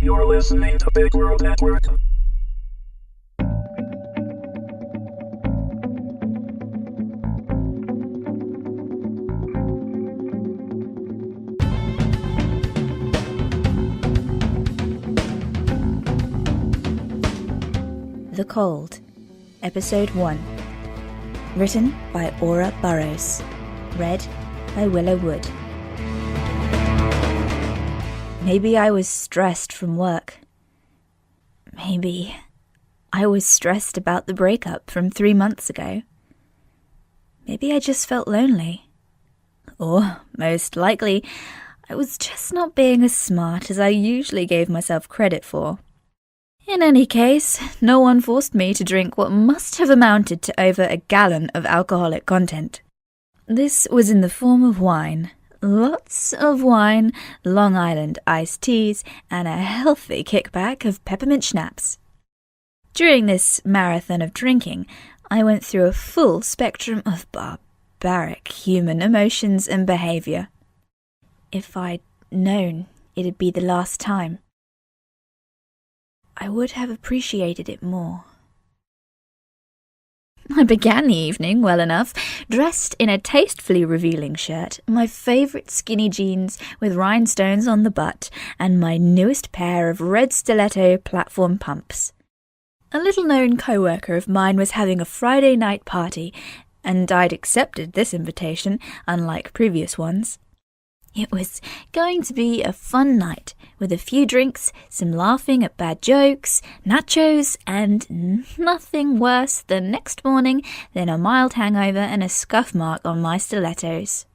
You're listening to Big World Network. The Cold, Episode 1. Written by Aura Burrows. Read by Willow Wood. Maybe I was stressed from work. Maybe I was stressed about the breakup from 3 months ago. Maybe I just felt lonely. Or, most likely, I was just not being as smart as I usually gave myself credit for. In any case, no one forced me to drink what must have amounted to over a gallon of alcoholic content. This was in the form of wine. Lots of wine, Long Island iced teas, and a healthy kickback of peppermint schnapps. During this marathon of drinking, I went through a full spectrum of barbaric human emotions and behaviour. If I'd known it'd be the last time, I would have appreciated it more. I began the evening well enough, dressed in a tastefully revealing shirt, my favourite skinny jeans with rhinestones on the butt, and my newest pair of red stiletto platform pumps. A little-known co-worker of mine was having a Friday night party, and I'd accepted this invitation, unlike previous ones. It was going to be a fun night, with a few drinks, some laughing at bad jokes, nachos, and nothing worse the next morning than a mild hangover and a scuff mark on my stilettos.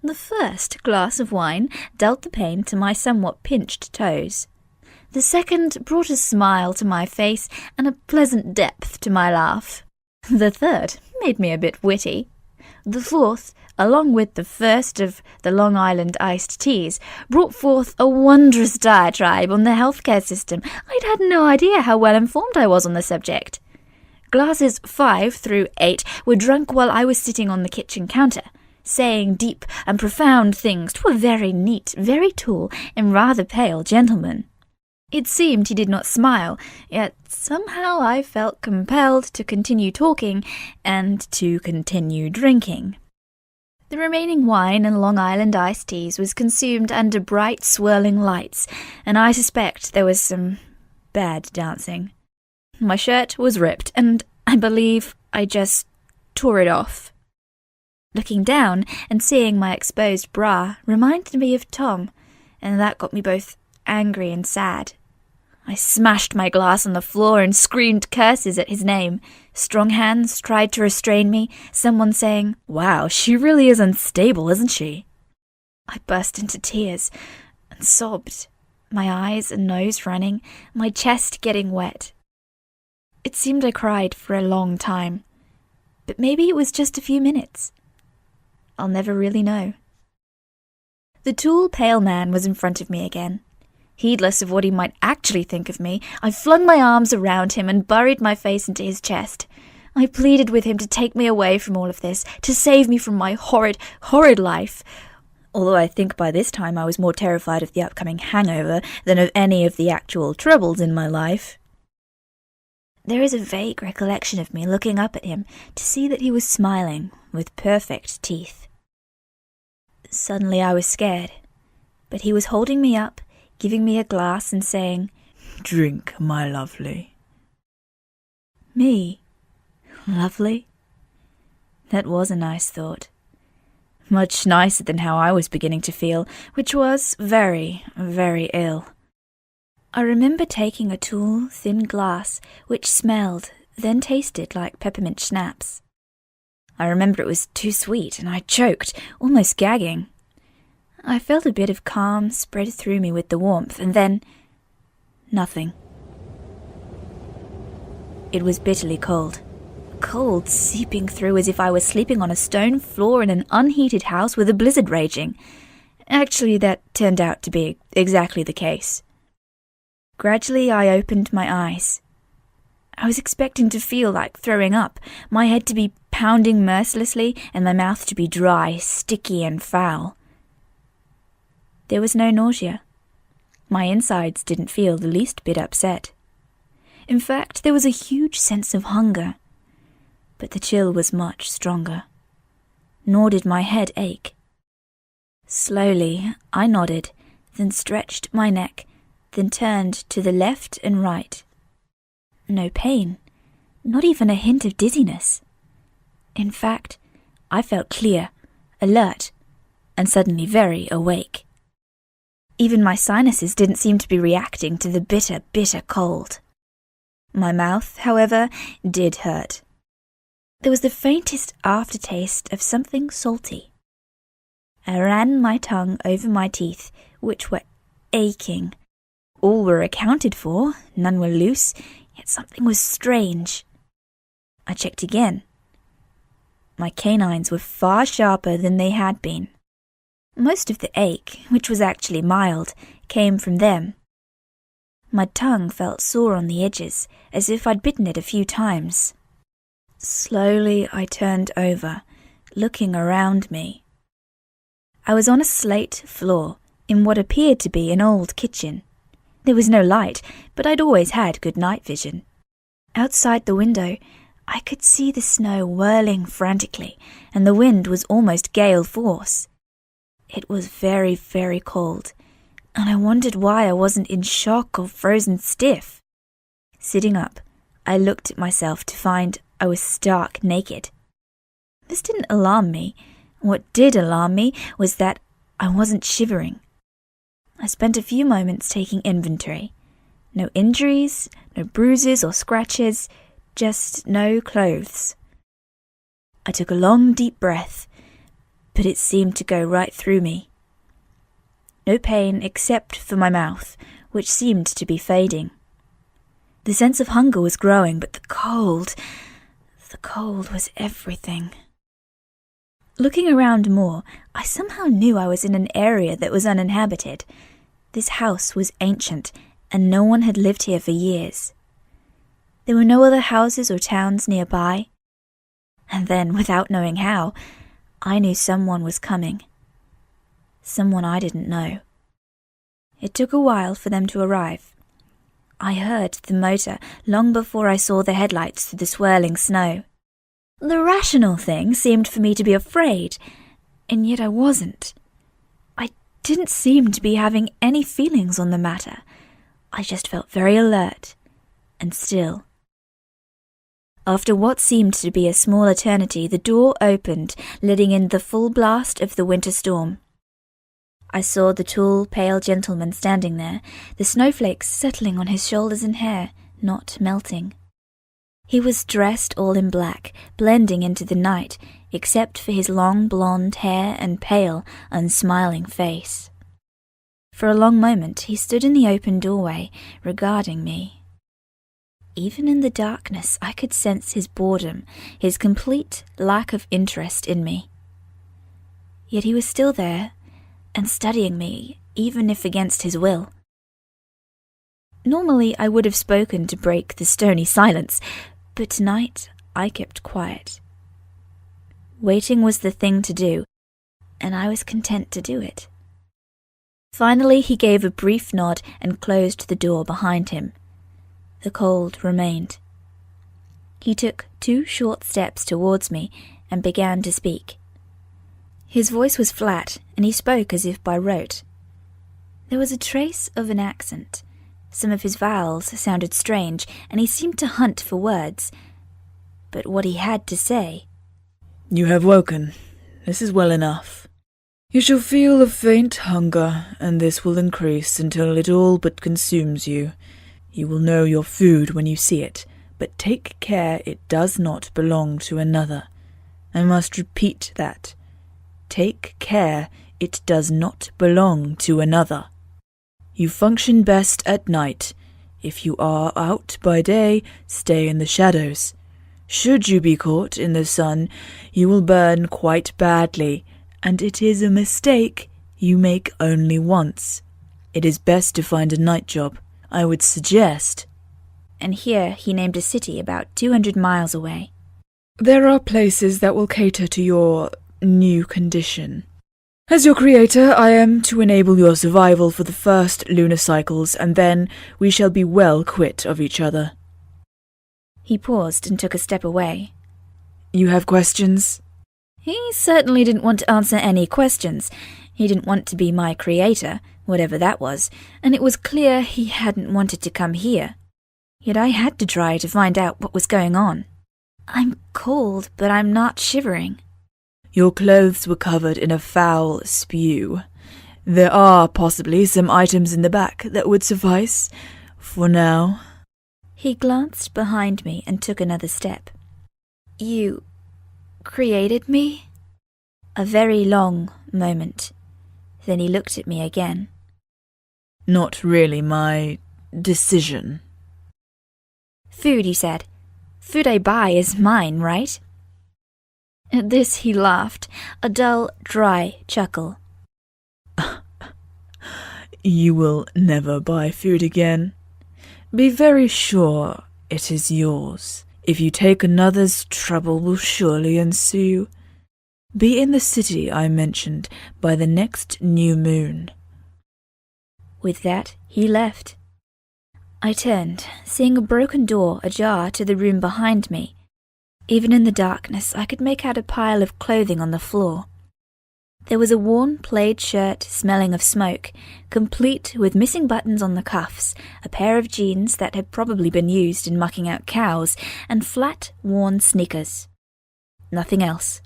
The first glass of wine dealt the pain to my somewhat pinched toes. The second brought a smile to my face and a pleasant depth to my laugh. The third made me a bit witty. The fourth, along with the first of the Long Island iced teas, brought forth a wondrous diatribe on the healthcare system. I'd had no idea how well informed I was on the subject. Glasses 5 through 8 were drunk while I was sitting on the kitchen counter, saying deep and profound things to a very neat, very tall, and rather pale gentleman. It seemed he did not smile, yet somehow I felt compelled to continue talking and to continue drinking. The remaining wine and Long Island iced teas was consumed under bright swirling lights, and I suspect there was some bad dancing. My shirt was ripped, and I believe I just tore it off. Looking down and seeing my exposed bra reminded me of Tom, and that got me both angry and sad. I smashed my glass on the floor and screamed curses at his name. Strong hands tried to restrain me, someone saying, "Wow, she really is unstable, isn't she?" I burst into tears and sobbed, my eyes and nose running, my chest getting wet. It seemed I cried for a long time, but maybe it was just a few minutes. I'll never really know. The tall, pale man was in front of me again. Heedless of what he might actually think of me, I flung my arms around him and buried my face into his chest. I pleaded with him to take me away from all of this, to save me from my horrid, horrid life, although I think by this time I was more terrified of the upcoming hangover than of any of the actual troubles in my life. There is a vague recollection of me looking up at him to see that he was smiling, with perfect teeth. Suddenly I was scared, but he was holding me up, giving me a glass and saying, "Drink, my lovely." Me? Lovely? That was a nice thought. Much nicer than how I was beginning to feel, which was very, very ill. I remember taking a tall, thin glass, which smelled, then tasted like peppermint schnapps. I remember it was too sweet, and I choked, almost gagging. I felt a bit of calm spread through me with the warmth, and then nothing. It was bitterly cold. Cold seeping through as if I was sleeping on a stone floor in an unheated house with a blizzard raging. Actually, that turned out to be exactly the case. Gradually, I opened my eyes. I was expecting to feel like throwing up, my head to be pounding mercilessly, and my mouth to be dry, sticky, and foul. There was no nausea. My insides didn't feel the least bit upset. In fact, there was a huge sense of hunger. But the chill was much stronger. Nor did my head ache. Slowly, I nodded, then stretched my neck, then turned to the left and right. No pain, not even a hint of dizziness. In fact, I felt clear, alert, and suddenly very awake. Even my sinuses didn't seem to be reacting to the bitter, bitter cold. My mouth, however, did hurt. There was the faintest aftertaste of something salty. I ran my tongue over my teeth, which were aching. All were accounted for, none were loose, yet something was strange. I checked again. My canines were far sharper than they had been. Most of the ache, which was actually mild, came from them. My tongue felt sore on the edges, as if I'd bitten it a few times. Slowly I turned over, looking around me. I was on a slate floor, in what appeared to be an old kitchen. There was no light, but I'd always had good night vision. Outside the window, I could see the snow whirling frantically, and the wind was almost gale force. It was very, very cold, and I wondered why I wasn't in shock or frozen stiff. Sitting up, I looked at myself to find I was stark naked. This didn't alarm me. What did alarm me was that I wasn't shivering. I spent a few moments taking inventory. No injuries, no bruises or scratches, just no clothes. I took a long, deep breath, but it seemed to go right through me. No pain except for my mouth, which seemed to be fading. The sense of hunger was growing, but the cold was everything. Looking around more, I somehow knew I was in an area that was uninhabited. This house was ancient, and no one had lived here for years. There were no other houses or towns nearby. And then, without knowing how, I knew someone was coming. Someone I didn't know. It took a while for them to arrive. I heard the motor long before I saw the headlights through the swirling snow. The rational thing seemed for me to be afraid, and yet I wasn't. I didn't seem to be having any feelings on the matter. I just felt very alert and still. After what seemed to be a small eternity, the door opened, letting in the full blast of the winter storm. I saw the tall, pale gentleman standing there, the snowflakes settling on his shoulders and hair, not melting. He was dressed all in black, blending into the night, except for his long blonde hair and pale, unsmiling face. For a long moment he stood in the open doorway, regarding me. Even in the darkness I could sense his boredom, his complete lack of interest in me. Yet he was still there, and studying me, even if against his will. Normally I would have spoken to break the stony silence, but tonight I kept quiet. Waiting was the thing to do, and I was content to do it. Finally he gave a brief nod and closed the door behind him. The cold remained. He took 2 short steps towards me and began to speak. His voice was flat, and he spoke as if by rote. There was a trace of an accent. Some of his vowels sounded strange, and he seemed to hunt for words. But what he had to say... "You have woken. This is well enough. You shall feel a faint hunger, and this will increase until it all but consumes you. You will know your food when you see it, but take care it does not belong to another. I must repeat that. Take care it does not belong to another. You function best at night. If you are out by day, stay in the shadows. Should you be caught in the sun, you will burn quite badly, and it is a mistake you make only once. It is best to find a night job. I would suggest..." And here he named a city about 200 miles away. "There are places that will cater to your new condition. As your creator, I am to enable your survival for the first lunar cycles, and then we shall be well quit of each other. He paused and took a step away. You have questions? He certainly didn't want to answer any questions. He didn't want to be my creator, whatever that was, and it was clear he hadn't wanted to come here. Yet I had to try to find out what was going on. I'm cold, but I'm not shivering. Your clothes were covered in a foul spew. There are possibly some items in the back that would suffice for now. He glanced behind me and took another step. You created me? A very long moment. Then he looked at me again. Not really my decision. Food, he said. Food I buy is mine, right? At this he laughed, a dull, dry chuckle. You will never buy food again. Be very sure it is yours. If you take another's, trouble will surely ensue. Be in the city I mentioned by the next new moon. With that, he left. I turned, seeing a broken door ajar to the room behind me. Even in the darkness, I could make out a pile of clothing on the floor. There was a worn plaid shirt smelling of smoke, complete with missing buttons on the cuffs, a pair of jeans that had probably been used in mucking out cows, and flat, worn sneakers. Nothing else.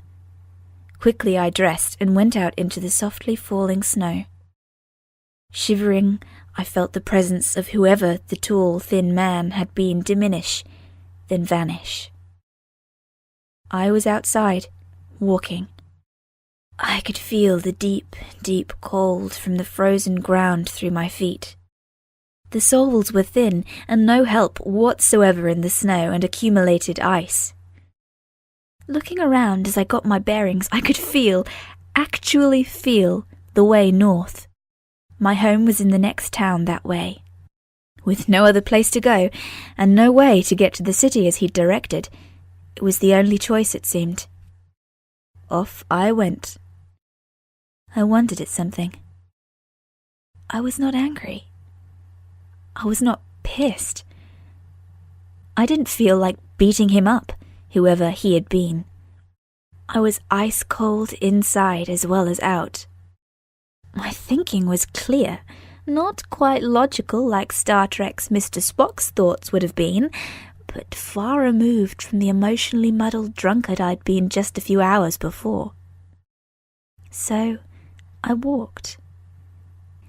Quickly I dressed and went out into the softly falling snow. Shivering, I felt the presence of whoever the tall, thin man had been diminish, then vanish. I was outside, walking. I could feel the deep, deep cold from the frozen ground through my feet. The soles were thin and no help whatsoever in the snow and accumulated ice. Looking around as I got my bearings, I could actually feel, the way north. My home was in the next town that way. With no other place to go, and no way to get to the city as he'd directed, it was the only choice, it seemed. Off I went. I wondered at something. I was not angry. I was not pissed. I didn't feel like beating him up, whoever he had been. I was ice cold inside as well as out. My thinking was clear, not quite logical like Star Trek's Mr. Spock's thoughts would have been, but far removed from the emotionally muddled drunkard I'd been just a few hours before. So I walked.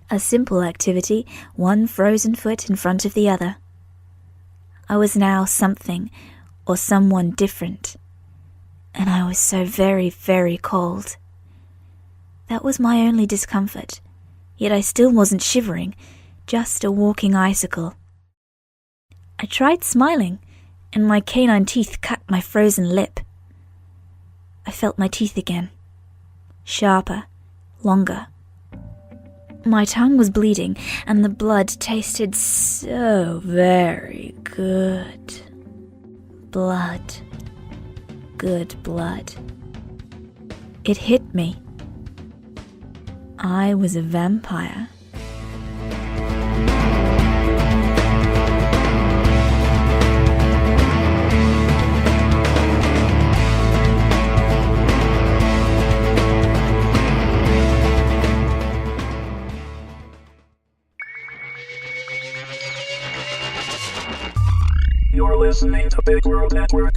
A simple activity, one frozen foot in front of the other. I was now something or someone different, and I was so very, very cold. That was my only discomfort, yet I still wasn't shivering, just a walking icicle. I tried smiling, and my canine teeth cut my frozen lip. I felt my teeth again, sharper, longer. My tongue was bleeding, and the blood tasted so very good. Blood. Good blood. It hit me. I was a vampire. You're listening to Big World Network.